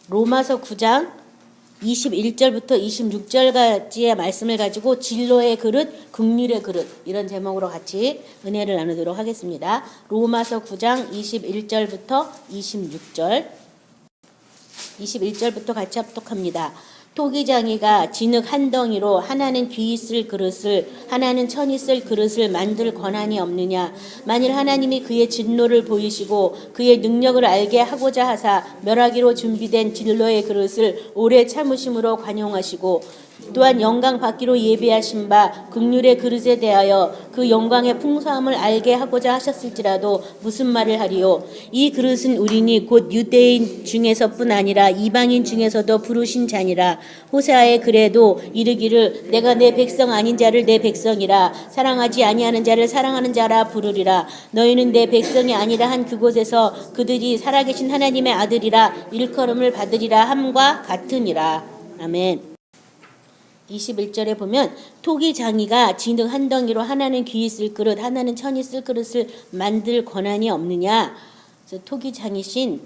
로마서 9장 21절부터 26절까지의 말씀을 가지고 진로의 그릇, 긍휼의 그릇 이런 제목으로 같이 은혜를 나누도록 하겠습니다. 로마서 9장 21절부터 26절 21절부터 같이 합독합니다. 토기장이가 진흙 한 덩이로 하나는 귀 있을 그릇을 하나는 천 있을 그릇을 만들 권한이 없느냐. 만일 하나님이 그의 진노를 보이시고 그의 능력을 알게 하고자 하사 멸하기로 준비된 진노의 그릇을 오래 참으심으로 관용하시고 또한 영광 받기로 예비하신 바 긍휼의 그릇에 대하여 그 영광의 풍성함을 알게 하고자 하셨을지라도 무슨 말을 하리요. 이 그릇은 우리니 곧 유대인 중에서뿐 아니라 이방인 중에서도 부르신 자니라. 호세아의 글에도 이르기를 내가 내 백성 아닌 자를 내 백성이라 사랑하지 아니하는 자를 사랑하는 자라 부르리라. 너희는 내 백성이 아니라 한 그곳에서 그들이 살아계신 하나님의 아들이라 일컬음을 받으리라 함과 같으니라. 아멘. 21절에 보면 토기장이가 진흙 한 덩이로 하나는 귀 있을 그릇 하나는 천 있을 그릇을 만들 권한이 없느냐. 그래서 토기장이신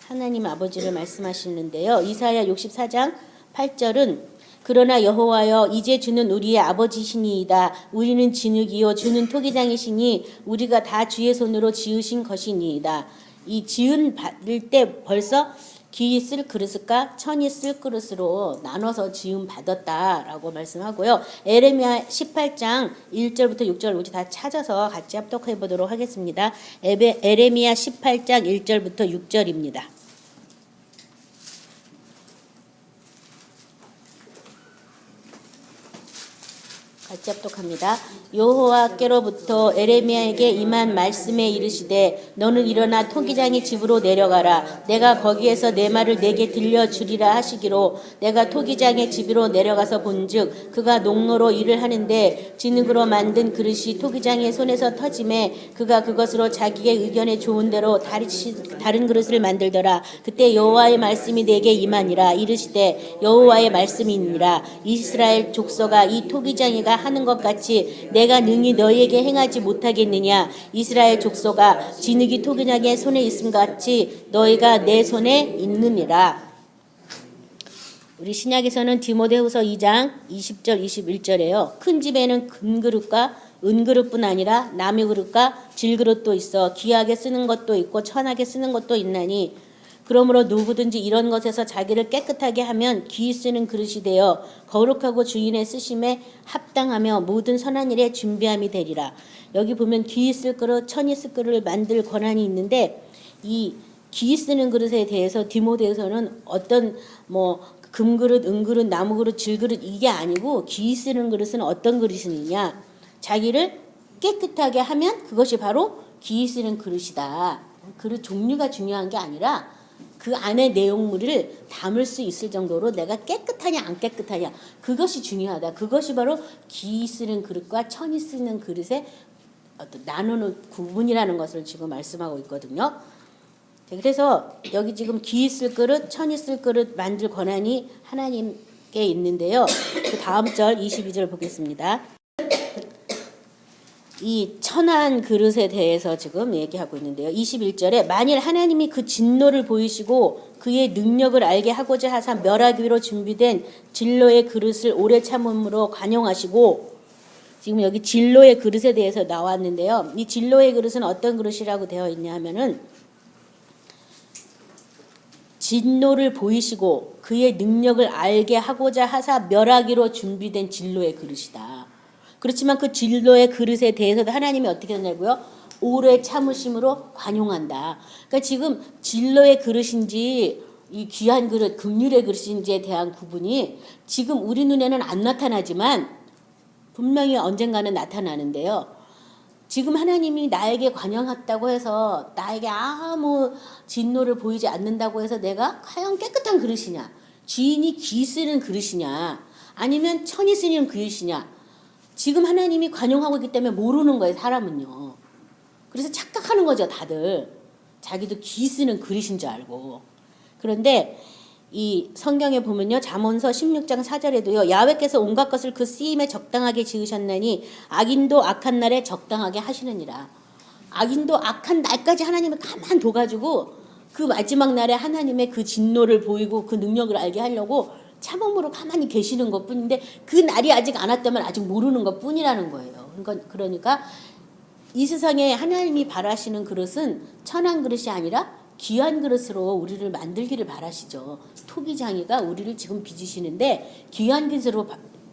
하나님 아버지를 말씀하시는데요. 이사야 64장 8절은 그러나 여호와여 이제 주는 우리의 아버지시니이다. 우리는 진흙이요 주는 토기장이시니 우리가 다 주의 손으로 지으신 것이니이다. 이 지은 받을 때 벌써 귀 있을 그릇과 천 있을 그릇으로 나눠서 지음 받았다라고 말씀하고요. 에레미야 18장 1절부터 6절 우리 다 찾아서 같이 합독해 보도록 하겠습니다. 에레미야 18장 1절부터 6절입니다. 같이 합독합니다. 여호와께로부터 에레미야에게 임한 말씀에 이르시되 너는 일어나 토기장이 집으로 내려가라. 내가 거기에서 내 말을 내게 들려주리라 하시기로 내가 토기장의 집으로 내려가서 본즉 그가 농로로 일을 하는데 진흙으로 만든 그릇이 토기장의 손에서 터짐에 그가 그것으로 자기의 의견에 좋은 대로 다른 그릇을 만들더라. 그때 여호와의 말씀이 내게 임하니라. 이르시되 여호와의 말씀이니라. 이스라엘 족속아 이 토기장이가 하는 것 같이 내가 능히 너희에게 행하지 못하겠느냐. 이스라엘 족속아 진흙이 토기장의 손에 있음 같이 너희가 내 손에 있느니라. 우리 신약에서는 디모데후서 2장 20절 21절에요. 큰 집에는 금그릇과 은그릇뿐 아니라 남의 그릇과 질그릇도 있어 귀하게 쓰는 것도 있고 천하게 쓰는 것도 있나니 그러므로 누구든지 이런 것에서 자기를 깨끗하게 하면 귀 쓰는 그릇이 되어 거룩하고 주인의 쓰심에 합당하며 모든 선한 일에 준비함이 되리라. 여기 보면 귀 쓸 그릇, 천이 쓸 그릇을 만들 권한이 있는데 이 귀 쓰는 그릇에 대해서 디모데에서는 어떤 금그릇, 은그릇, 나무그릇, 질그릇 이게 아니고 귀 쓰는 그릇은 어떤 그릇이냐. 자기를 깨끗하게 하면 그것이 바로 귀 쓰는 그릇이다. 그릇 종류가 중요한 게 아니라 그 안에 내용물을 담을 수 있을 정도로 내가 깨끗하냐 안 깨끗하냐 그것이 중요하다. 그것이 바로 귀 쓰는 그릇과 천이 쓰는 그릇의 어떤 나누는 구분이라는 것을 지금 말씀하고 있거든요. 그래서 여기 지금 귀 쓸 그릇, 천이 쓸 그릇 만들 권한이 하나님께 있는데요. 그 다음 절 22절 보겠습니다. 이 천한 그릇에 대해서 지금 얘기하고 있는데요. 21절에 만일 하나님이 그 진노를 보이시고 그의 능력을 알게 하고자 하사 멸하기로 준비된 진로의 그릇을 오래 참음으로 관용하시고 지금 여기 진로의 그릇에 대해서 나왔는데요. 이 진로의 그릇은 어떤 그릇이라고 되어 있냐 하면은 진노를 보이시고 그의 능력을 알게 하고자 하사 멸하기로 준비된 진로의 그릇이다. 그렇지만 그 진로의 그릇에 대해서도 하나님이 어떻게 하냐고요? 오래 참으심으로 관용한다. 그러니까 지금 진로의 그릇인지 이 귀한 그릇, 긍휼의 그릇인지에 대한 구분이 지금 우리 눈에는 안 나타나지만 분명히 언젠가는 나타나는데요. 지금 하나님이 나에게 관용했다고 해서 나에게 아무 진노를 보이지 않는다고 해서 내가 과연 깨끗한 그릇이냐, 주인이 귀 쓰는 그릇이냐, 아니면 천이 쓰는 그릇이냐, 지금 하나님이 관용하고 있기 때문에 모르는 거예요, 사람은요. 그래서 착각하는 거죠, 다들. 자기도 귀 쓰는 그릇인 줄 알고. 그런데 이 성경에 보면요, 잠언서 16장 4절에도요, 야훼께서 온갖 것을 그 쓰임에 적당하게 지으셨나니 악인도 악한 날에 적당하게 하시느니라. 악인도 악한 날까지 하나님을 가만 둬가지고 그 마지막 날에 하나님의 그 진노를 보이고 그 능력을 알게 하려고 참음으로 가만히 계시는 것뿐인데 그 날이 아직 안 왔다면 아직 모르는 것뿐이라는 거예요. 그러니까 이 세상에 하나님이 바라시는 그릇은 천한 그릇이 아니라 귀한 그릇으로 우리를 만들기를 바라시죠. 토기장이가 우리를 지금 빚으시는데 귀한 그릇으로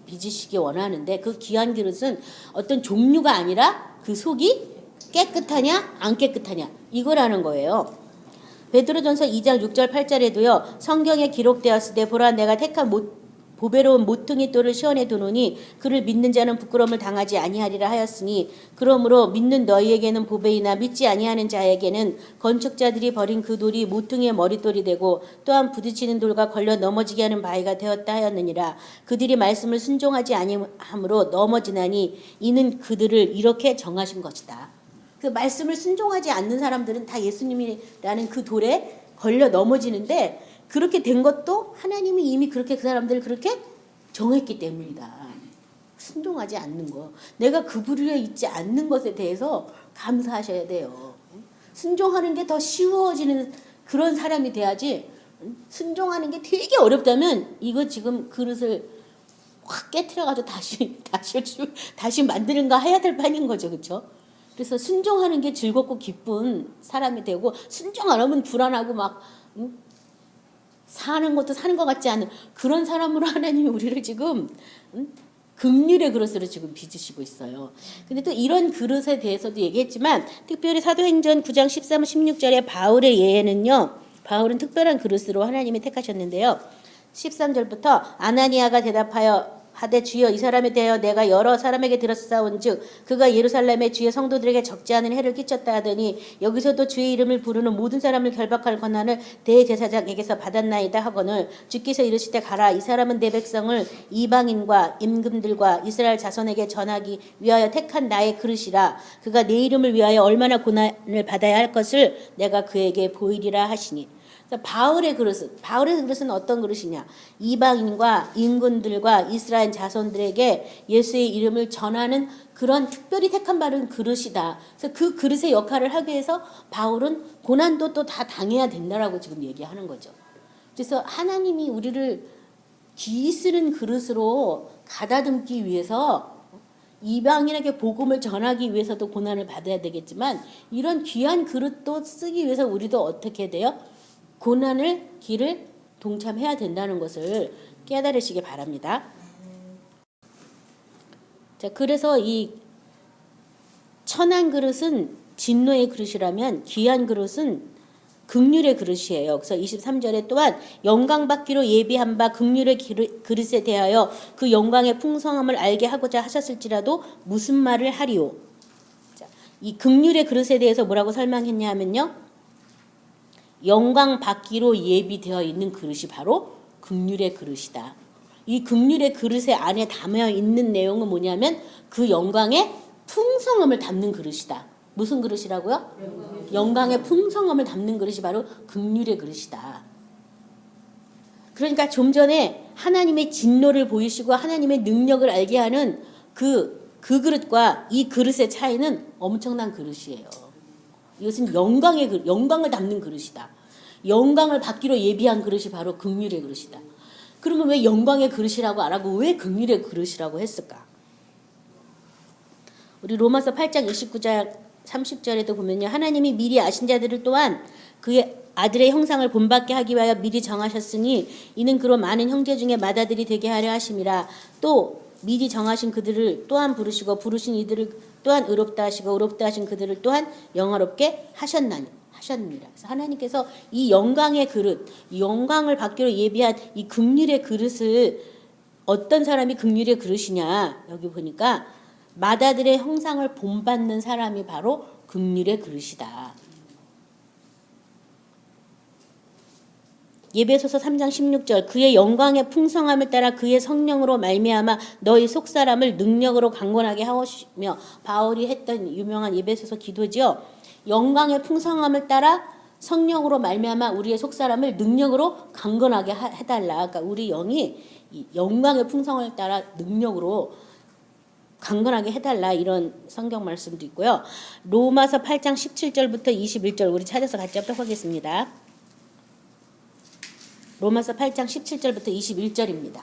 빚으시기 원하는데 그 귀한 그릇은 어떤 종류가 아니라 그 속이 깨끗하냐 안 깨끗하냐 이거라는 거예요. 베드로전서 2장 6절 8절에도요. 성경에 기록되었을 때 보라 내가 택한 보배로운 모퉁이 돌을 시원해 두노니 그를 믿는 자는 부끄러움을 당하지 아니하리라 하였으니 그러므로 믿는 너희에게는 보배이나 믿지 아니하는 자에게는 건축자들이 버린 그 돌이 모퉁이의 머릿돌이 되고 또한 부딪히는 돌과 걸려 넘어지게 하는 바위가 되었다 하였느니라. 그들이 말씀을 순종하지 아니함으로 넘어지나니 이는 그들을 이렇게 정하신 것이다. 그 말씀을 순종하지 않는 사람들은 다 예수님이라는 그 돌에 걸려 넘어지는데 그렇게 된 것도 하나님이 이미 그렇게 그 사람들을 그렇게 정했기 때문이다. 순종하지 않는 거. 내가 그 부류에 있지 않는 것에 대해서 감사하셔야 돼요. 순종하는 게 더 쉬워지는 그런 사람이 돼야지 순종하는 게 되게 어렵다면 이거 지금 그릇을 확 깨트려가지고 다시 만드는가 해야 될 판인 거죠. 그렇죠? 그래서 순종하는 게 즐겁고 기쁜 사람이 되고 순종 안 하면 불안하고 막 사는 것도 사는 것 같지 않은 그런 사람으로 하나님이 우리를 지금 긍휼의 그릇으로 지금 빚으시고 있어요. 근데 또 이런 그릇에 대해서도 얘기했지만 특별히 사도행전 9장 13, 16절에 바울의 예에는요. 바울은 특별한 그릇으로 하나님이 택하셨는데요. 13절부터 아나니아가 대답하여 하되 주여 이 사람에 대하여 내가 여러 사람에게 들었사온즉 그가 예루살렘에 주의 성도들에게 적지 않은 해를 끼쳤다 하더니 여기서도 주의 이름을 부르는 모든 사람을 결박할 권한을 대제사장에게서 받았나이다 하거늘 주께서 이르시되 가라 이 사람은 내 백성을 이방인과 임금들과 이스라엘 자손에게 전하기 위하여 택한 나의 그릇이라 그가 내 이름을 위하여 얼마나 고난을 받아야 할 것을 내가 그에게 보이리라 하시니. 바울의 그릇은 어떤 그릇이냐? 이방인과 임금들과 이스라엘 자손들에게 예수의 이름을 전하는 그런 특별히 택한 바른 그릇이다. 그래서 그 그릇의 역할을 하기 위해서 바울은 고난도 또 다 당해야 된다라고 지금 얘기하는 거죠. 그래서 하나님이 우리를 귀 쓰는 그릇으로 가다듬기 위해서 이방인에게 복음을 전하기 위해서도 고난을 받아야 되겠지만 이런 귀한 그릇도 쓰기 위해서 우리도 어떻게 돼요? 고난을 길을 동참해야 된다는 것을 깨달으시기 바랍니다. 자, 그래서 이 천한 그릇은 진노의 그릇이라면 귀한 그릇은 긍휼의 그릇이에요. 그래서 23절에 또한 영광 받기로 예비한 바 긍휼의 그릇에 대하여 그 영광의 풍성함을 알게 하고자 하셨을지라도 무슨 말을 하리오. 자, 이 긍휼의 그릇에 대해서 뭐라고 설명했냐 하면요. 영광 받기로 예비되어 있는 그릇이 바로 긍휼의 그릇이다. 이 긍휼의 그릇의 안에 담아 있는 내용은 뭐냐면 그 영광의 풍성함을 담는 그릇이다. 무슨 그릇이라고요? 영광의 풍성함을 담는 그릇이 바로 긍휼의 그릇이다. 그러니까 좀 전에 하나님의 진노를 보이시고 하나님의 능력을 알게 하는 그 그릇과 이 그릇의 차이는 엄청난 그릇이에요. 이것은 영광을 담는 그릇이다. 영광을 받기로 예비한 그릇이 바로 긍휼의 그릇이다. 그러면 왜 영광의 그릇이라고 안 하고 왜 긍휼의 그릇이라고 했을까? 우리 로마서 8장 29장 30절에도 보면요. 하나님이 미리 아신 자들을 또한 그의 아들의 형상을 본받게 하기 위하여 미리 정하셨으니 이는 그로 많은 형제 중에 맏아들이 되게 하려 하심이라. 또 미리 정하신 그들을 또한 부르시고 부르신 이들을 또한 의롭다 하시고 의롭다 하신 그들을 또한 영화롭게 하셨느니라. 그래서 하나님께서 이 영광의 그릇, 이 영광을 받기로 예비한 이 긍휼의 그릇을 어떤 사람이 긍휼의 그릇이냐 여기 보니까 맏아들의 형상을 본받는 사람이 바로 긍휼의 그릇이다. 예배소서 3장 16절 그의 영광의 풍성함을 따라 그의 성령으로 말미암아 너희 속사람을 능력으로 강건하게 하시며 바울이 했던 유명한 예배소서 기도죠. 영광의 풍성함을 따라 성령으로 말미암아 우리의 속사람을 능력으로 강건하게 해달라. 그러니까 우리 영이 영광의 풍성을 따라 능력으로 강건하게 해달라 이런 성경 말씀도 있고요. 로마서 8장 17절부터 21절 우리 찾아서 같이 합독하겠습니다. 로마서 8장 17절부터 21절입니다.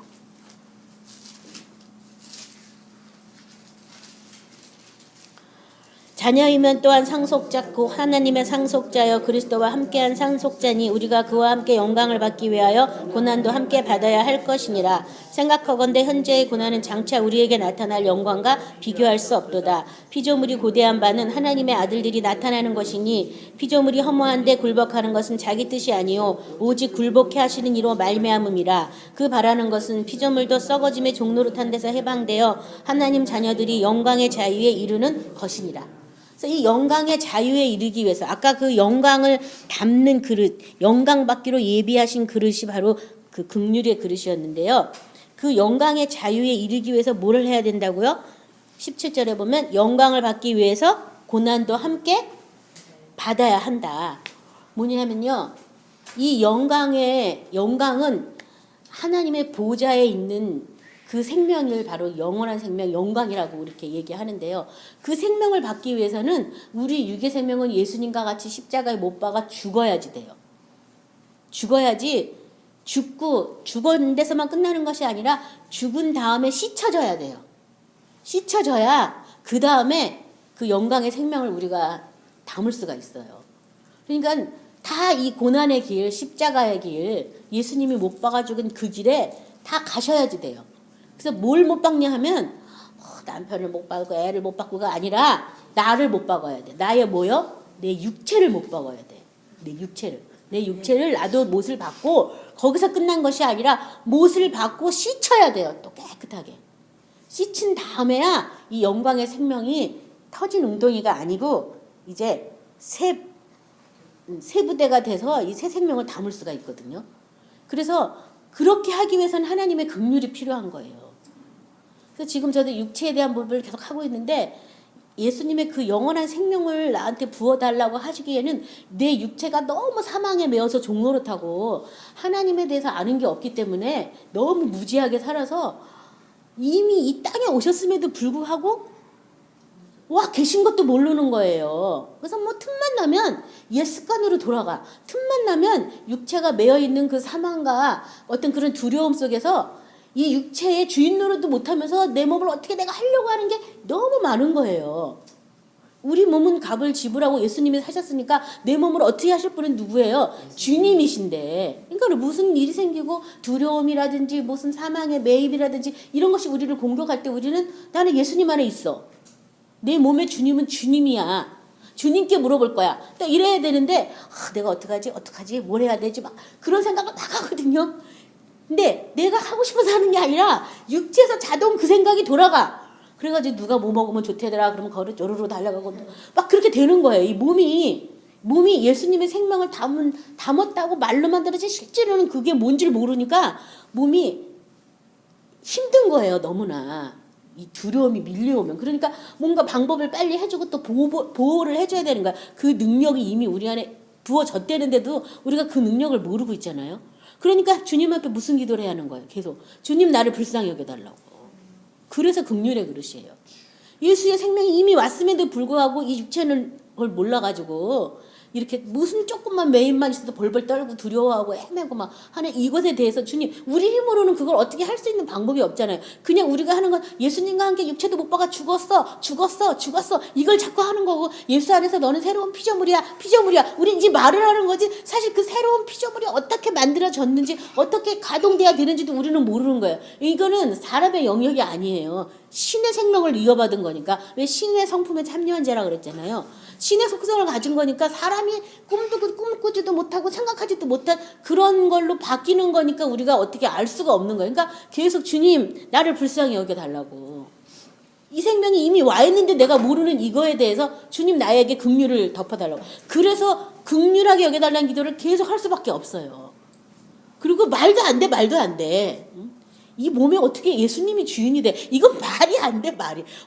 자녀이면 또한 상속자 곧 하나님의 상속자여 그리스도와 함께한 상속자니 우리가 그와 함께 영광을 받기 위하여 고난도 함께 받아야 할 것이니라. 생각하건대 현재의 고난은 장차 우리에게 나타날 영광과 비교할 수 없도다. 피조물이 고대한 바는 하나님의 아들들이 나타나는 것이니 피조물이 허무한데 굴복하는 것은 자기 뜻이 아니요 오직 굴복해 하시는 이로 말미암음이라. 그 바라는 것은 피조물도 썩어짐의 종노릇한 데서 해방되어 하나님 자녀들이 영광의 자유에 이르는 것이니라. 그래서 이 영광의 자유에 이르기 위해서 아까 그 영광을 담는 그릇, 영광 받기로 예비하신 그릇이 바로 그 긍휼의 그릇이었는데요. 그 영광의 자유에 이르기 위해서 뭐를 해야 된다고요? 17절에 보면 영광을 받기 위해서 고난도 함께 받아야 한다. 뭐냐면요. 이 영광은 하나님의 보좌에 있는 그 생명을 바로 영원한 생명, 영광이라고 이렇게 얘기하는데요. 그 생명을 받기 위해서는 우리 육의 생명은 예수님과 같이 십자가에 못 박아 죽어야지 돼요. 죽어야지 죽은 데서만 끝나는 것이 아니라 죽은 다음에 씻혀져야 돼요. 씻혀져야 그 다음에 그 영광의 생명을 우리가 담을 수가 있어요. 그러니까 다 이 고난의 길, 십자가의 길, 예수님이 못 박아 죽은 그 길에 다 가셔야지 돼요. 그래서 뭘 못 박냐 하면 남편을 못 박고 애를 못 박고가 아니라 나를 못 박아야 돼. 나의 뭐요? 내 육체를 못 박아야 돼. 내 육체를 나도 못을 받고 거기서 끝난 것이 아니라 못을 받고 씻혀야 돼요. 또 깨끗하게. 씻은 다음에야 이 영광의 생명이 터진 웅덩이가 아니고 이제 새 부대가 돼서 이 새 생명을 담을 수가 있거든요. 그래서 그렇게 하기 위해서는 하나님의 긍휼이 필요한 거예요. 그래서 지금 저도 육체에 대한 부분을 계속 하고 있는데 예수님의 그 영원한 생명을 나한테 부어달라고 하시기에는 내 육체가 너무 사망에 매여서 종노릇하고 하나님에 대해서 아는 게 없기 때문에 너무 무지하게 살아서 이미 이 땅에 오셨음에도 불구하고 와 계신 것도 모르는 거예요. 그래서 뭐 틈만 나면 옛 습관으로 돌아가. 틈만 나면 육체가 매여있는 그 사망과 어떤 그런 두려움 속에서 이 육체의 주인 노릇도 못하면서 내 몸을 어떻게 내가 하려고 하는 게 너무 많은 거예요. 우리 몸은 값을 지불하고 예수님이 사셨으니까 내 몸을 어떻게 하실 분은 누구예요? 주님이신데. 그러니까 무슨 일이 생기고 두려움이라든지 무슨 사망의 매입이라든지 이런 것이 우리를 공격할 때 우리는 나는 예수님 안에 있어. 내 몸의 주님은 주님이야. 주님께 물어볼 거야. 딱 이래야 되는데 내가 어떡하지? 뭘 해야 되지? 막 그런 생각을 막 하거든요. 근데 내가 하고 싶어서 하는 게 아니라 육체에서 자동 그 생각이 돌아가. 그래가지고 누가 뭐 먹으면 좋대더라. 그러면 거를 쪼르르 달려가고 막 그렇게 되는 거예요. 이 몸이 예수님의 생명을 담았다고 말로만 들었지 실제로는 그게 뭔지를 모르니까 몸이 힘든 거예요. 너무나. 이 두려움이 밀려오면. 그러니까 뭔가 방법을 빨리 해주고 또 보호를 해줘야 되는 거야. 그 능력이 이미 우리 안에 부어졌다는데도 우리가 그 능력을 모르고 있잖아요. 그러니까 주님 앞에 무슨 기도를 해야 하는 거예요. 계속. 주님 나를 불쌍히 여겨달라고. 그래서 긍휼의 그릇이에요. 예수의 생명이 이미 왔음에도 불구하고 이 육체는 걸 몰라가지고 이렇게 무슨 조금만 매임만 있어도 벌벌 떨고 두려워하고 헤매고 막 하는 이것에 대해서 주님 우리 힘으로는 그걸 어떻게 할 수 있는 방법이 없잖아요. 그냥 우리가 하는 건 예수님과 함께 육체도 못 박아 죽었어 이걸 자꾸 하는 거고 예수 안에서 너는 새로운 피조물이야 우리 이제 말을 하는 거지 사실 그 새로운 피조물이 어떻게 만들어졌는지 어떻게 가동돼야 되는지도 우리는 모르는 거예요. 이거는 사람의 영역이 아니에요. 신의 생명을 이어받은 거니까. 왜 신의 성품에 참여한 자라 그랬잖아요. 신의 속성을 가진 거니까 사람이 꿈꾸지도 못하고 생각하지도 못한 그런 걸로 바뀌는 거니까 우리가 어떻게 알 수가 없는 거예요. 그러니까 계속 주님 나를 불쌍히 여겨달라고. 이 생명이 이미 와 있는데 내가 모르는 이거에 대해서 주님 나에게 긍휼을 덮어달라고. 그래서 긍휼하게 여겨달라는 기도를 계속 할 수밖에 없어요. 그리고 말도 안 돼. 이 몸에 어떻게 예수님이 주인이 돼. 이건 말이 안 돼.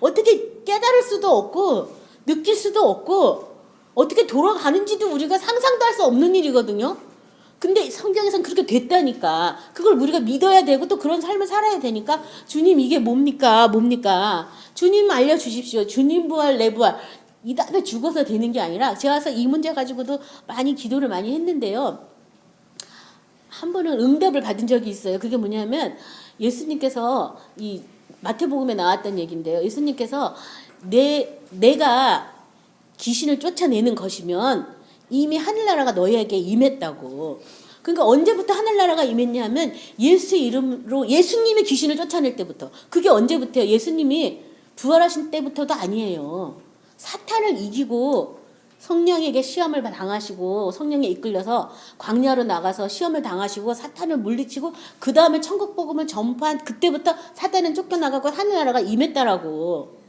어떻게 깨달을 수도 없고 느낄 수도 없고 어떻게 돌아가는지도 우리가 상상도 할 수 없는 일이거든요. 근데 성경에서는 그렇게 됐다니까. 그걸 우리가 믿어야 되고 또 그런 삶을 살아야 되니까 주님 이게 뭡니까? 주님 알려주십시오. 주님 부활 내 부활. 이 다음에 죽어서 되는 게 아니라 제가 이 문제 가지고도 많이 기도를 많이 했는데요. 한 번은 응답을 받은 적이 있어요. 그게 뭐냐면 예수님께서 이 마태복음에 나왔던 얘기인데요. 예수님께서 내가 귀신을 쫓아내는 것이면 이미 하늘나라가 너희에게 임했다고. 그러니까 언제부터 하늘나라가 임했냐면 예수의 이름으로 예수님이 귀신을 쫓아낼 때부터. 그게 언제부터요? 예수님이 부활하신 때부터도 아니에요. 사탄을 이기고 성령에게 시험을 당하시고 성령에 이끌려서 광야로 나가서 시험을 당하시고 사탄을 물리치고 그 다음에 천국 복음을 전파한 그때부터 사탄은 쫓겨나가고 하늘나라가 임했다라고.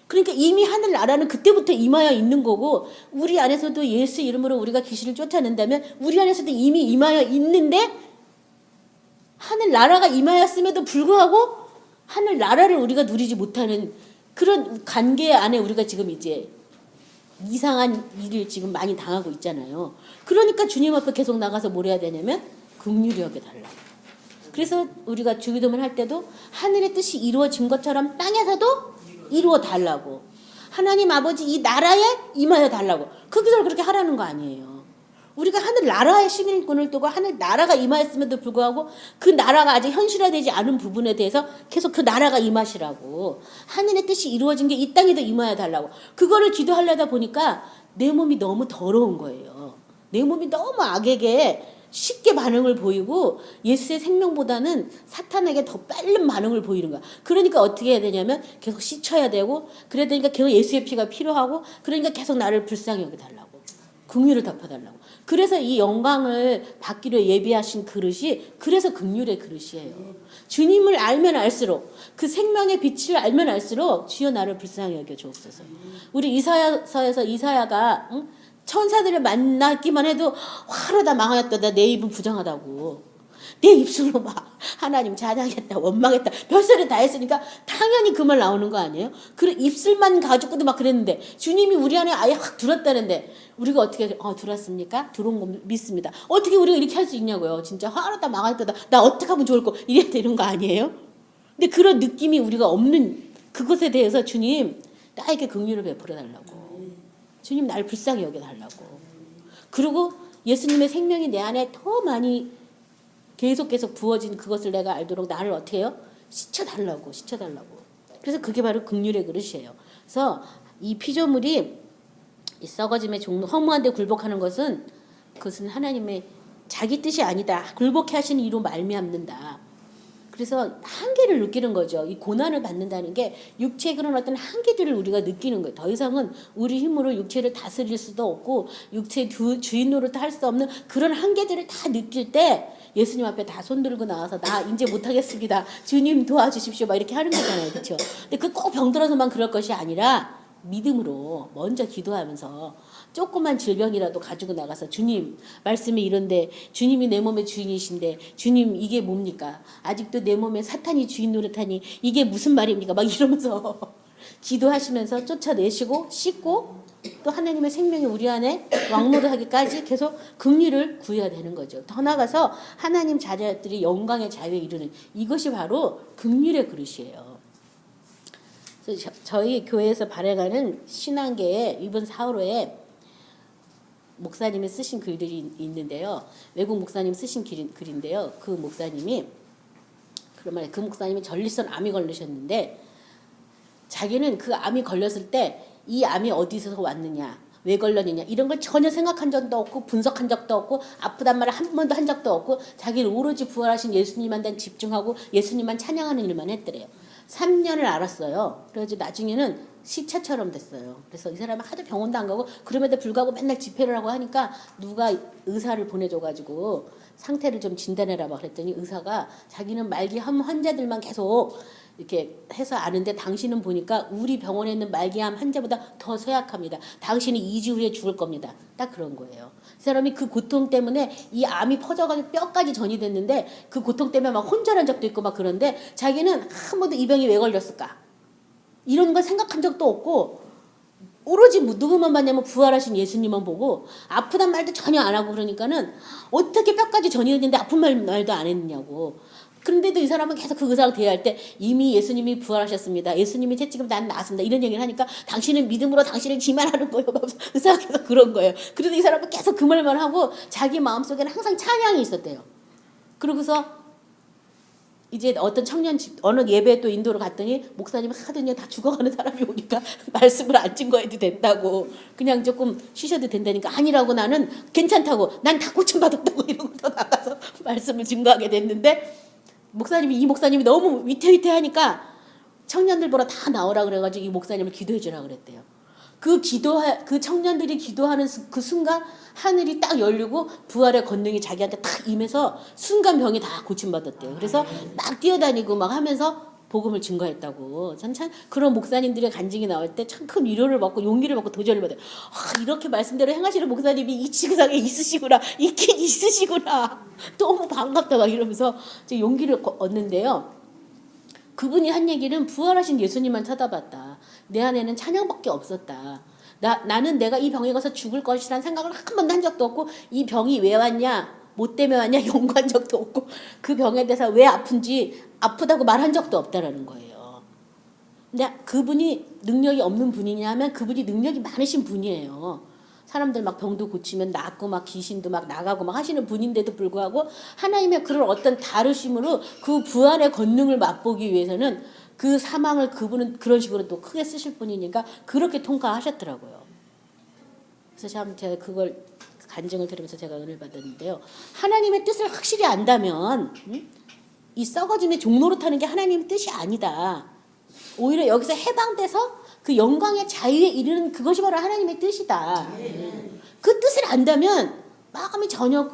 그러니까 이미 하늘나라는 그때부터 임하여 있는 거고 우리 안에서도 예수 이름으로 우리가 귀신을 쫓아낸다면 우리 안에서도 이미 임하여 있는데 하늘나라가 임하였음에도 불구하고 하늘나라를 우리가 누리지 못하는 그런 관계 안에 우리가 지금 이제 이상한 일을 지금 많이 당하고 있잖아요. 그러니까 주님 앞에 계속 나가서 뭘 해야 되냐면 긍휼히 여겨달라고. 그래서 우리가 주기도문 할 때도 하늘의 뜻이 이루어진 것처럼 땅에서도 이루어 달라고. 하나님 아버지 이 나라에 임하여 달라고. 그 기도를 그렇게 하라는 거 아니에요. 우리가 하늘 나라의 시민권을 두고 하늘 나라가 임하였음에도 불구하고 그 나라가 아직 현실화되지 않은 부분에 대해서 계속 그 나라가 임하시라고. 하늘의 뜻이 이루어진 게 이 땅에도 임하여 달라고. 그거를 기도하려다 보니까 내 몸이 너무 더러운 거예요. 내 몸이 너무 악에게 쉽게 반응을 보이고 예수의 생명보다는 사탄에게 더 빠른 반응을 보이는 거야. 그러니까 어떻게 해야 되냐면 계속 씻어야 되고 그래야 되니까 계속 예수의 피가 필요하고 그러니까 계속 나를 불쌍히 여겨달라고. 긍휼을 덮어달라고. 그래서 이 영광을 받기로 예비하신 그릇이 그래서 긍휼의 그릇이에요. 주님을 알면 알수록 그 생명의 빛을 알면 알수록 주여 나를 불쌍히 여겨 주옵소서. 우리 이사야서에서 이사야가 천사들을 만나기만 해도 화로 다 망하였다. 내 입은 부정하다고. 내 입술로 막 하나님 찬양했다 원망했다 별소리 다 했으니까 당연히 그 말 나오는 거 아니에요? 그 입술만 가지고도 막 그랬는데 주님이 우리 안에 아예 확 들었다는데 우리가 어떻게 들었습니까? 들어온 거 믿습니다. 어떻게 우리가 이렇게 할 수 있냐고요. 진짜 화로 다 망했다. 나 어떻게 하면 좋을까 이래야 되는 거 아니에요? 근데 그런 느낌이 우리가 없는 그것에 대해서 주님 나에게 긍휼을 베풀어 달라고. 주님 날 불쌍히 여겨달라고. 그리고 예수님의 생명이 내 안에 더 많이 계속 부어진 그것을 내가 알도록 나를 어떻게 해요? 씻어달라고. 그래서 그게 바로 긍휼의 그릇이에요. 그래서 이 피조물이 이 썩어짐의 종로 허무한 데 굴복하는 것은 그것은 하나님의 자기 뜻이 아니다. 굴복해 하시는 이로 말미암는다. 그래서 한계를 느끼는 거죠. 이 고난을 받는다는 게 육체의 그런 어떤 한계들을 우리가 느끼는 거예요. 더 이상은 우리 힘으로 육체를 다스릴 수도 없고 육체의 주인 노릇도 할 수 없는 그런 한계들을 다 느낄 때 예수님 앞에 다 손들고 나와서 나 이제 못하겠습니다. 주님 도와주십시오. 막 이렇게 하는 거잖아요. 그렇죠? 근데 그 꼭 병들어서만 그럴 것이 아니라 믿음으로 먼저 기도하면서 조그만 질병이라도 가지고 나가서 주님 말씀이 이런데 주님이 내 몸의 주인이신데 주님 이게 뭡니까? 아직도 내 몸에 사탄이 주인 노릇하니 이게 무슨 말입니까? 막 이러면서 기도하시면서 쫓아내시고 씻고 또 하나님의 생명이 우리 안에 왕노릇하기까지 계속 긍휼을 구해야 되는 거죠. 더 나아가서 하나님 자녀들이 영광의 자유에 이르는 이것이 바로 긍휼의 그릇이에요. 그래서 저희 교회에서 발행하는 신앙계에 이번 4월호에 목사님이 쓰신 글들이 있는데요. 외국 목사님 쓰신 글인데요. 그 목사님이 전립선 암이 걸리셨는데 자기는 그 암이 걸렸을 때 이 암이 어디서 왔느냐 왜 걸렸느냐 이런 걸 전혀 생각한 적도 없고 분석한 적도 없고 아프단 말을 한 번도 한 적도 없고 자기는 오로지 부활하신 예수님만 집중하고 예수님만 찬양하는 일만 했더래요. 3년을 알았어요. 그래서 나중에는 시체처럼 됐어요. 그래서 이 사람은 하도 병원도 안 가고 그럼에도 불구하고 맨날 집회를 하고 하니까 누가 의사를 보내줘가지고 상태를 좀 진단해라 막 그랬더니 의사가 자기는 말기암 환자들만 계속 이렇게 해서 아는데 당신은 보니까 우리 병원에 있는 말기암 환자보다 더 쇠약합니다. 당신이 2주 후에 죽을 겁니다. 딱 그런 거예요. 이 사람이 그 고통 때문에 이 암이 퍼져가지고 뼈까지 전이 됐는데 그 고통 때문에 막 혼절한 적도 있고 막 그런데 자기는 한 번도 이 병이 왜 걸렸을까? 이런 걸 생각한 적도 없고 오로지 누구만 봤냐면 부활하신 예수님만 보고 아프단 말도 전혀 안 하고 그러니까는 어떻게 뼈까지 전이 됐는데 아픈 말도 안 했느냐고. 그런데도 이 사람은 계속 그 의사랑 대화할 때 이미 예수님이 부활하셨습니다. 예수님이 채찍으로 난 나았습니다. 이런 얘기를 하니까 당신은 믿음으로 당신을 기만하는 거예요. 의사가 계속 그런 거예요. 그래도 이 사람은 계속 그 말만 하고 자기 마음속에는 항상 찬양이 있었대요. 그러고서 이제 어떤 청년집 어느 예배에 또 인도를 갔더니 목사님이 하더니 다 죽어가는 사람이 오니까 말씀을 안 증거해도 된다고, 그냥 조금 쉬셔도 된다니까 아니라고, 나는 괜찮다고, 난 다 고침받았다고 이러고 또 나가서 말씀을 증거하게 됐는데, 이 목사님이 너무 위태위태하니까 청년들 보러 다 나오라 그래가지고 이 목사님을 기도해 주라 그랬대요. 그 청년들이 기도하는 그 순간 하늘이 딱 열리고 부활의 권능이 자기한테 딱 임해서 순간 병이 다 고침받았대요. 그래서 막 뛰어다니고 막 하면서 복음을 증거했다고. 참 그런 목사님들의 간증이 나올 때 참 큰 위로를 받고 용기를 받고 도전을 받아요. 이렇게 말씀대로 행하시는 목사님이 이 지구상에 있으시구나, 있긴 있으시구나, 너무 반갑다 막 이러면서 용기를 얻는데요. 그분이 한 얘기는 부활하신 예수님만 쳐다봤다. 내 안에는 찬양밖에 없었다. 나는 내가 이 병에 가서 죽을 것이라는 생각을 한 번도 한 적도 없고, 이 병이 왜 왔냐, 뭐 때문에 왔냐 연구한 적도 없고, 그 병에 대해서 왜 아픈지 아프다고 말한 적도 없다라는 거예요. 근데 그분이 능력이 없는 분이냐 하면 그분이 능력이 많으신 분이에요. 사람들 막 병도 고치면 낫고 막 귀신도 막 나가고 막 하시는 분인데도 불구하고 하나님의 그런 어떤 다루심으로 그 부활의 권능을 맛보기 위해서는 그 사망을 그분은 그런 식으로 또 크게 쓰실 분이니까 그렇게 통과하셨더라고요. 그래서 참 제가 그걸 간증을 들으면서 제가 은혜를 받았는데요. 하나님의 뜻을 확실히 안다면 이 썩어짐의 종로로 타는 게 하나님의 뜻이 아니다. 오히려 여기서 해방돼서 그 영광의 자유에 이르는 그것이 바로 하나님의 뜻이다. 그 뜻을 안다면 마음이 전혀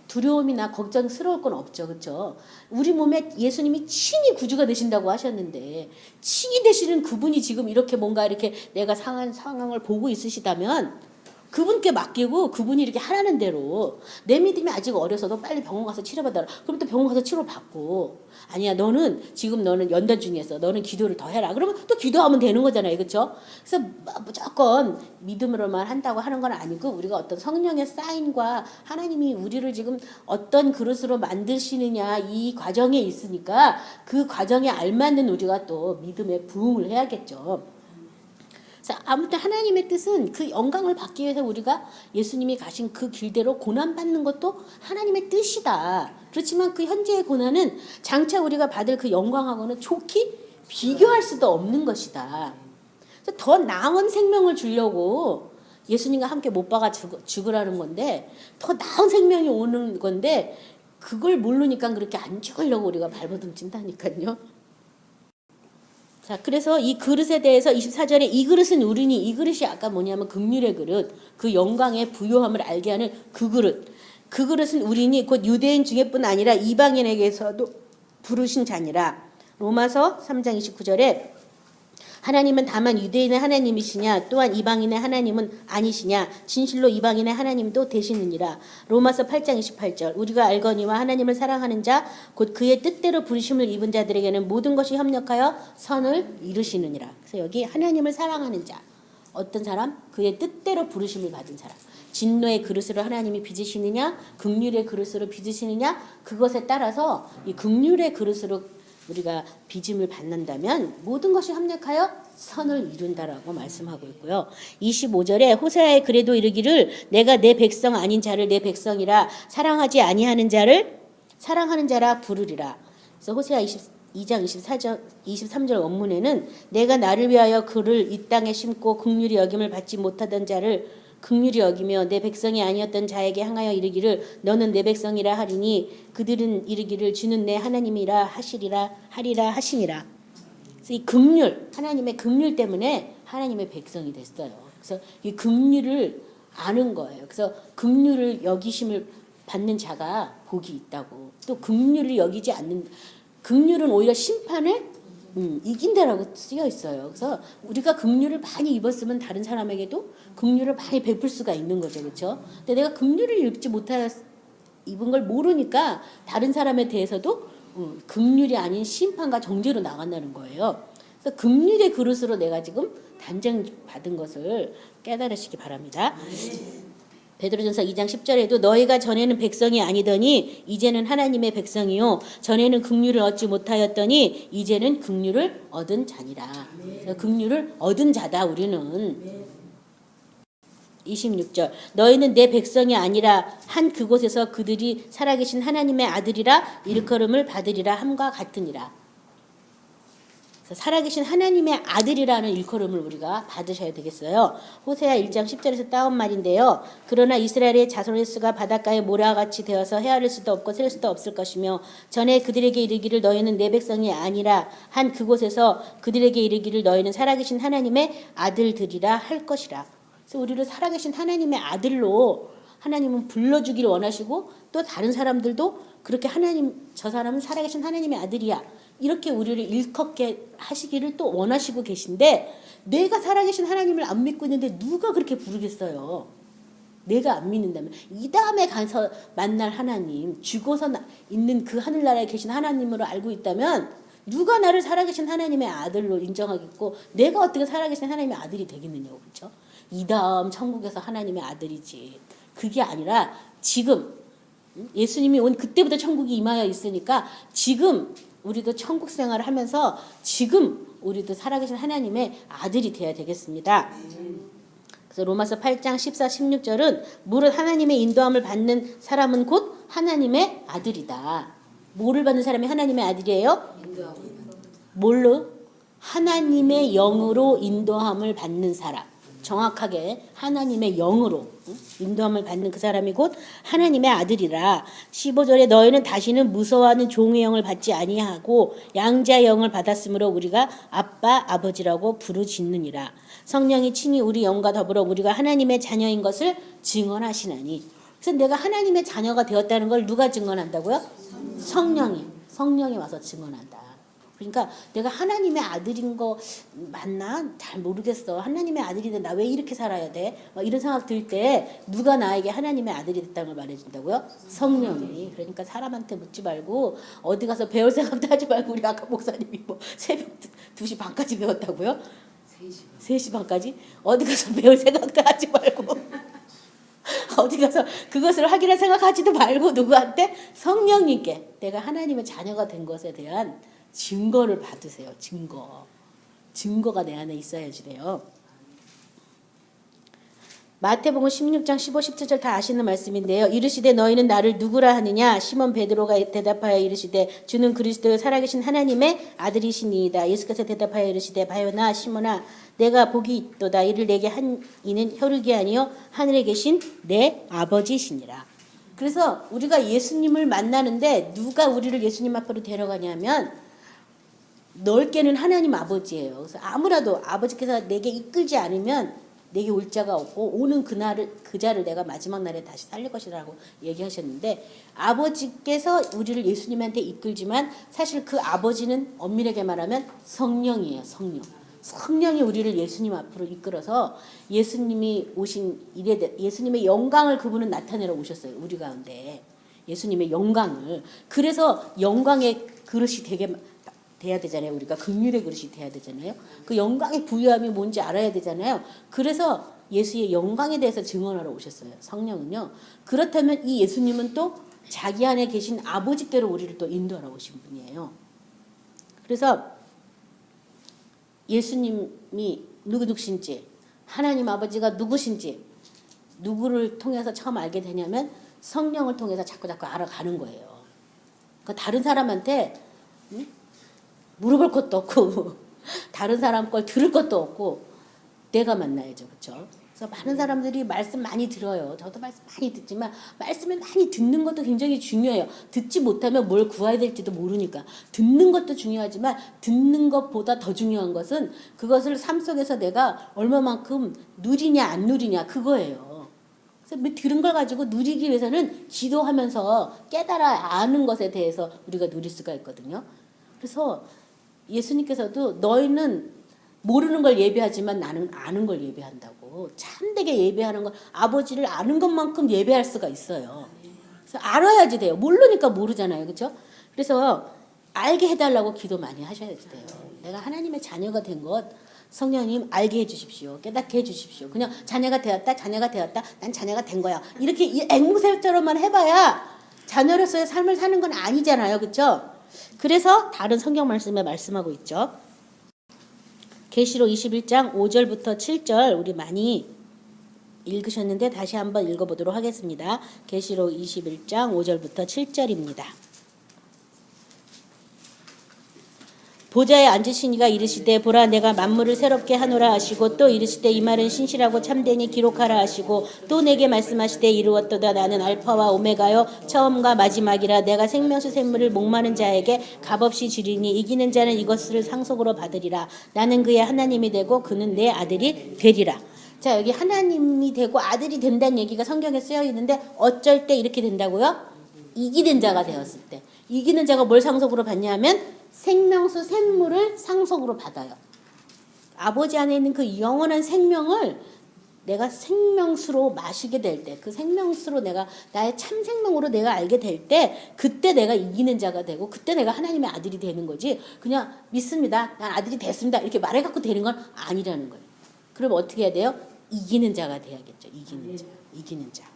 두려움이나 걱정스러울 건 없죠. 그렇죠? 우리 몸에 예수님이 친히 구주가 되신다고 하셨는데, 친히 되시는 그분이 지금 이렇게 뭔가 이렇게 내가 상한 상황을 보고 있으시다면 그분께 맡기고 그분이 이렇게 하라는 대로, 내 믿음이 아직 어려서도 빨리 병원 가서 치료받아라. 그럼 또 병원 가서 치료받고, 아니야 너는 연단 중이었어, 너는 기도를 더 해라. 그러면 또 기도하면 되는 거잖아요. 그렇죠? 그래서 무조건 믿음으로만 한다고 하는 건 아니고, 우리가 어떤 성령의 사인과 하나님이 우리를 지금 어떤 그릇으로 만드시느냐 이 과정에 있으니까 그 과정에 알맞는 우리가 또 믿음에 부응을 해야겠죠. 아무튼 하나님의 뜻은 그 영광을 받기 위해서 우리가 예수님이 가신 그 길대로 고난받는 것도 하나님의 뜻이다. 그렇지만 그 현재의 고난은 장차 우리가 받을 그 영광하고는 좋게 비교할 수도 없는 것이다. 그래서 더 나은 생명을 주려고 예수님과 함께 못 박아 죽으라는 건데, 더 나은 생명이 오는 건데 그걸 모르니까 그렇게 안 죽으려고 우리가 발버둥 친다니까요. 자, 그래서 이 그릇에 대해서 24절에 이 그릇은 우리니, 이 그릇이 아까 뭐냐면 긍휼의 그릇, 그 영광의 부요함을 알게 하는 그 그릇. 그 그릇은 우리니 곧 유대인 중에뿐 아니라 이방인에게서도 부르신 자니라. 로마서 3장 29절에 하나님은 다만 유대인의 하나님이시냐, 또한 이방인의 하나님은 아니시냐, 진실로 이방인의 하나님도 되시느니라. 로마서 8장 28절 우리가 알거니와 하나님을 사랑하는 자 곧 그의 뜻대로 부르심을 입은 자들에게는 모든 것이 협력하여 선을 이루시느니라. 그래서 여기 하나님을 사랑하는 자, 어떤 사람? 그의 뜻대로 부르심을 받은 사람. 진노의 그릇으로 하나님이 빚으시느냐, 긍휼의 그릇으로 빚으시느냐, 그것에 따라서 이 긍휼의 그릇으로 우리가 빚음을 받는다면 모든 것이 합력하여 선을 이룬다라고 말씀하고 있고요. 25절에 호세아의 글에도 이르기를 내가 내 백성 아닌 자를 내 백성이라, 사랑하지 아니하는 자를 사랑하는 자라 부르리라. 그래서 호세아 2장 23절 원문에는 내가 나를 위하여 그를 이 땅에 심고 긍휼히 여김을 받지 못하던 자를 긍휼히 여기며 내 백성이 아니었던 자에게 향하여 이르기를 너는 내 백성이라 하리니 그들은 이르기를 주는 내 하나님이라 하리라 하시니라. 그래서 이 긍휼, 하나님의 긍휼 때문에 하나님의 백성이 됐어요. 그래서 이 긍휼을 아는 거예요. 그래서 긍휼을 여기심을 받는 자가 복이 있다고. 또 긍휼을 여기지 않는, 긍휼은 오히려 심판을 이긴다라고 쓰여 있어요. 그래서 우리가 긍휼을 많이 입었으면 다른 사람에게도 긍휼을 많이 베풀 수가 있는 거죠. 그렇죠? 근데 내가 긍휼을 입지 못해 입은 걸 모르니까 다른 사람에 대해서도 긍휼이 아닌 심판과 정죄로 나간다는 거예요. 그래서 긍휼의 그릇으로 내가 지금 단정 받은 것을 깨달으시기 바랍니다. 베드로전서 2장 10절에도 너희가 전에는 백성이 아니더니 이제는 하나님의 백성이요 전에는 긍휼을 얻지 못하였더니 이제는 긍휼을 얻은 자니라. 긍휼을 얻은 자다 우리는. 26절 너희는 내 백성이 아니라 한 그곳에서 그들이 살아계신 하나님의 아들이라 일컬음을 받으리라 함과 같으니라. 그래서 살아계신 하나님의 아들이라는 일컬음을 우리가 받으셔야 되겠어요. 호세아 1장 10절에서 따온 말인데요. 그러나 이스라엘의 자손의 수가 바닷가의 모래와 같이 되어서 헤아릴 수도 없고 셀 수도 없을 것이며 전에 그들에게 이르기를 너희는 내 백성이 아니라 한 그곳에서 그들에게 이르기를 너희는 살아계신 하나님의 아들들이라 할 것이라. 그래서 우리를 살아계신 하나님의 아들로 하나님은 불러주기를 원하시고 또 다른 사람들도 그렇게 하나님 저 사람은 살아계신 하나님의 아들이야 이렇게 우리를 일컫게 하시기를 또 원하시고 계신데 내가 살아계신 하나님을 안 믿고 있는데 누가 그렇게 부르겠어요. 내가 안 믿는다면 이 다음에 가서 만날 하나님 죽어서 있는 그 하늘나라에 계신 하나님으로 알고 있다면 누가 나를 살아계신 하나님의 아들로 인정하겠고 내가 어떻게 살아계신 하나님의 아들이 되겠느냐고. 그렇죠? 이 다음 천국에서 하나님의 아들이지. 그게 아니라 지금 예수님이 온 그때부터 천국이 임하여 있으니까 지금 우리도 천국 생활을 하면서 지금 우리도 살아계신 하나님의 아들이 되어야 되겠습니다. 그래서 로마서 8장 14, 16절은 무릇 하나님의 인도함을 받는 사람은 곧 하나님의 아들이다. 뭐를 받는 사람이 하나님의 아들이에요? 뭘로? 하나님의 영으로 인도함을 받는 사람. 정확하게 하나님의 영으로 인도함을 받는 그 사람이 곧 하나님의 아들이라. 15절에 너희는 다시는 무서워하는 종의 영을 받지 아니하고 양자의 영을 받았으므로 우리가 아빠 아버지라고 부르짖느니라. 성령이 친히 우리 영과 더불어 우리가 하나님의 자녀인 것을 증언하시나니. 그래서 내가 하나님의 자녀가 되었다는 걸 누가 증언한다고요? 성령이 와서 증언한다. 그러니까 내가 하나님의 아들인 거 맞나? 잘 모르겠어. 하나님의 아들인데 나 왜 이렇게 살아야 돼? 막 이런 생각 들 때 누가 나에게 하나님의 아들이 됐다는 걸 말해준다고요? 성령이. 그러니까 사람한테 묻지 말고 어디 가서 배울 생각도 하지 말고 우리 아까 목사님이 뭐 새벽 2시 반까지 배웠다고요? 3시 반까지? 어디 가서 배울 생각도 하지 말고 어디 가서 그것을 하기를 생각하지도 말고 누구한테? 성령님께 내가 하나님의 자녀가 된 것에 대한 증거를 받으세요. 증거가 내 안에 있어야지 돼요. 마태복음 16장 15, 17절 다 아시는 말씀인데요. 이르시되 너희는 나를 누구라 하느냐? 시몬 베드로가 대답하여 이르시되 주는 그리스도의 살아계신 하나님의 아들이시니이다. 예수께서 대답하여 이르시되 바요나 시몬아 내가 복이 있도다. 이를 내게 한 이는 혈육이 아니요 하늘에 계신 내 아버지시니라. 그래서 우리가 예수님을 만나는데 누가 우리를 예수님 앞으로 데려가냐면 넓게는 하나님 아버지예요. 그래서 아무라도 아버지께서 내게 이끌지 않으면 내게 올 자가 없고 오는 그 자를 내가 마지막 날에 다시 살릴 것이라고 얘기하셨는데 아버지께서 우리를 예수님한테 이끌지만 사실 그 아버지는 엄밀하게 말하면 성령이에요. 성령이 우리를 예수님 앞으로 이끌어서 예수님이 오신 일에 예수님의 영광을 그분은 나타내러 오셨어요. 우리 가운데 예수님의 영광을. 그래서 영광의 그릇이 돼야 되잖아요. 우리가 긍휼의 그릇이 돼야 되잖아요. 그 영광의 부유함이 뭔지 알아야 되잖아요. 그래서 예수의 영광에 대해서 증언하러 오셨어요. 성령은요. 그렇다면 이 예수님은 또 자기 안에 계신 아버지께로 우리를 또 인도하러 오신 분이에요. 그래서 예수님이 누구신지 하나님 아버지가 누구신지 누구를 통해서 처음 알게 되냐면 성령을 통해서 자꾸 알아가는 거예요. 그러니까 다른 사람한테 물어볼 것도 없고 다른 사람 걸 들을 것도 없고 내가 만나야죠. 그렇죠? 그래서 많은 사람들이 말씀 많이 들어요. 저도 말씀 많이 듣지만 말씀을 많이 듣는 것도 굉장히 중요해요. 듣지 못하면 뭘 구해야 될지도 모르니까. 듣는 것도 중요하지만 듣는 것보다 더 중요한 것은 그것을 삶 속에서 내가 얼마만큼 누리냐 안 누리냐 그거예요. 그래서 들은 걸 가지고 누리기 위해서는 기도하면서 깨달아 아는 것에 대해서 우리가 누릴 수가 있거든요. 그래서 예수님께서도 너희는 모르는 걸 예배하지만 나는 아는 걸 예배한다고. 참되게 예배하는 건 아버지를 아는 것만큼 예배할 수가 있어요. 그래서 알아야지 돼요. 모르니까 모르잖아요. 그렇죠? 그래서 알게 해달라고 기도 많이 하셔야 돼요. 내가 하나님의 자녀가 된 것 성령님 알게 해주십시오. 깨닫게 해주십시오. 그냥 자녀가 되었다. 난 자녀가 된 거야. 이렇게 앵무새처럼만 해봐야 자녀로서의 삶을 사는 건 아니잖아요. 그렇죠? 그래서 다른 성경 말씀에 말씀하고 있죠. 계시록 21장 5절부터 7절 우리 많이 읽으셨는데 다시 한번 읽어보도록 하겠습니다. 계시록 21장 5절부터 7절입니다. 보좌에 앉으신 이가 이르시되 보라 내가 만물을 새롭게 하노라 하시고 또 이르시되 이 말은 신실하고 참되니 기록하라 하시고 또 내게 말씀하시되 이루었도다 나는 알파와 오메가요 처음과 마지막이라 내가 생명수 샘물을 목마른 자에게 값없이 주리니 이기는 자는 이것을 상속으로 받으리라 나는 그의 하나님이 되고 그는 내 아들이 되리라. 자, 여기 하나님이 되고 아들이 된다는 얘기가 성경에 쓰여 있는데 어쩔 때 이렇게 된다고요? 이기는 자가 되었을 때. 이기는 자가 뭘 상속으로 받냐면 생명수 샘물을 상속으로 받아요. 아버지 안에 있는 그 영원한 생명을 내가 생명수로 마시게 될 때, 그 생명수로 내가 나의 참 생명으로 내가 알게 될 때, 그때 내가 이기는 자가 되고, 그때 내가 하나님의 아들이 되는 거지. 그냥 믿습니다. 난 아들이 됐습니다. 이렇게 말해갖고 되는 건 아니라는 거예요. 그럼 어떻게 해야 돼요? 이기는 자가 돼야겠죠. 이기는 자. 이기는 자.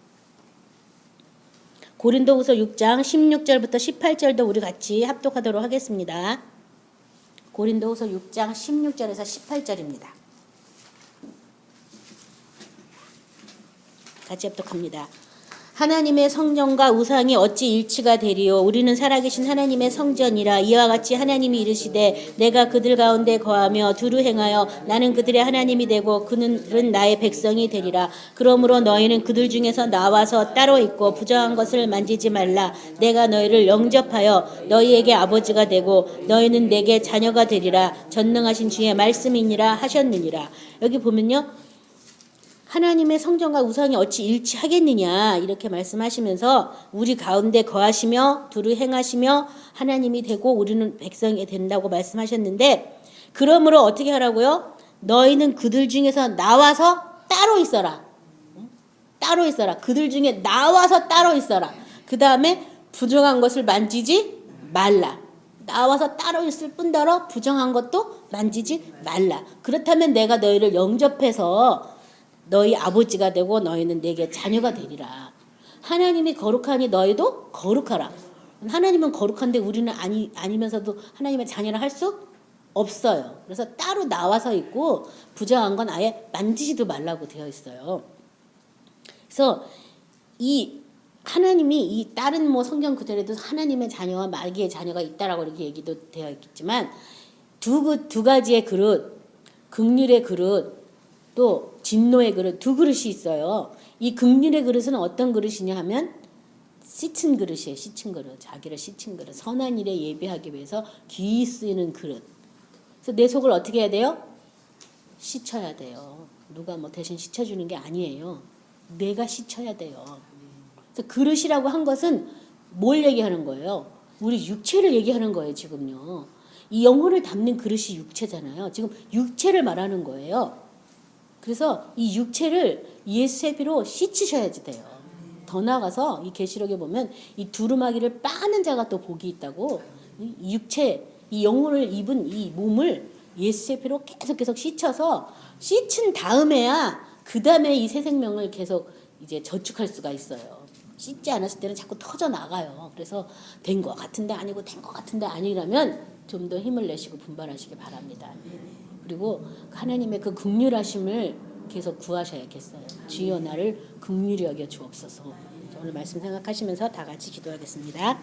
고린도후서 6장 16절부터 18절도 우리 같이 합독하도록 하겠습니다. 고린도후서 6장 16절에서 18절입니다. 같이 합독합니다. 하나님의 성전과 우상이 어찌 일치가 되리요 우리는 살아계신 하나님의 성전이라 이와 같이 하나님이 이르시되 내가 그들 가운데 거하며 두루 행하여 나는 그들의 하나님이 되고 그들은 나의 백성이 되리라. 그러므로 너희는 그들 중에서 나와서 따로 있고 부정한 것을 만지지 말라. 내가 너희를 영접하여 너희에게 아버지가 되고 너희는 내게 자녀가 되리라. 전능하신 주의 말씀이니라 하셨느니라. 여기 보면요. 하나님의 성전과 우상이 어찌 일치하겠느냐 이렇게 말씀하시면서 우리 가운데 거하시며 두루 행하시며 하나님이 되고 우리는 백성이 된다고 말씀하셨는데 그러므로 어떻게 하라고요? 너희는 그들 중에서 나와서 따로 있어라. 따로 있어라. 그들 중에 나와서 따로 있어라. 그 다음에 부정한 것을 만지지 말라. 나와서 따로 있을 뿐더러 부정한 것도 만지지 말라. 그렇다면 내가 너희를 영접해서 너희 아버지가 되고 너희는 내게 자녀가 되리라. 하나님이 거룩하니 너희도 거룩하라. 하나님은 거룩한데 우리는 아니면서도 하나님의 자녀를 할 수 없어요. 그래서 따로 나와서 있고 부정한 건 아예 만지지도 말라고 되어 있어요. 그래서 이 하나님이 이 다른 뭐 성경 구절에도 하나님의 자녀와 마귀의 자녀가 있다라고 이렇게 얘기도 되어 있겠지만 두 가지의 그릇, 긍휼의 그릇 또 진노의 그릇 두 그릇이 있어요. 이 긍휼의 그릇은 어떤 그릇이냐 하면 씻은 그릇이에요. 씻은 그릇. 자기를 씻은 그릇. 선한 일에 예비하기 위해서 귀 쓰이는 그릇. 그래서 내 속을 어떻게 해야 돼요? 씻어야 돼요. 누가 뭐 대신 씻어주는 게 아니에요. 내가 씻어야 돼요. 그래서 그릇이라고 한 것은 뭘 얘기하는 거예요? 우리 육체를 얘기하는 거예요. 지금요. 이 영혼을 담는 그릇이 육체잖아요. 지금 육체를 말하는 거예요. 그래서 이 육체를 예수의 피로 씻으셔야지 돼요. 더 나아가서 이 계시록에 보면 이 두루마기를 빠는 자가 또 복이 있다고. 이 육체, 이 영혼을 입은 이 몸을 예수의 피로 계속 씻어서 씻은 다음에야 그 다음에 이 새 생명을 계속 이제 저축할 수가 있어요. 씻지 않았을 때는 자꾸 터져 나가요. 그래서 된 것 같은데 아니고 된 것 같은데 아니라면 좀 더 힘을 내시고 분발하시기 바랍니다. 그리고 하나님의 그 긍휼하심을 계속 구하셔야겠어요. 주여 나를 긍휼히 여겨 주옵소서. 오늘 말씀 생각하시면서 다 같이 기도하겠습니다.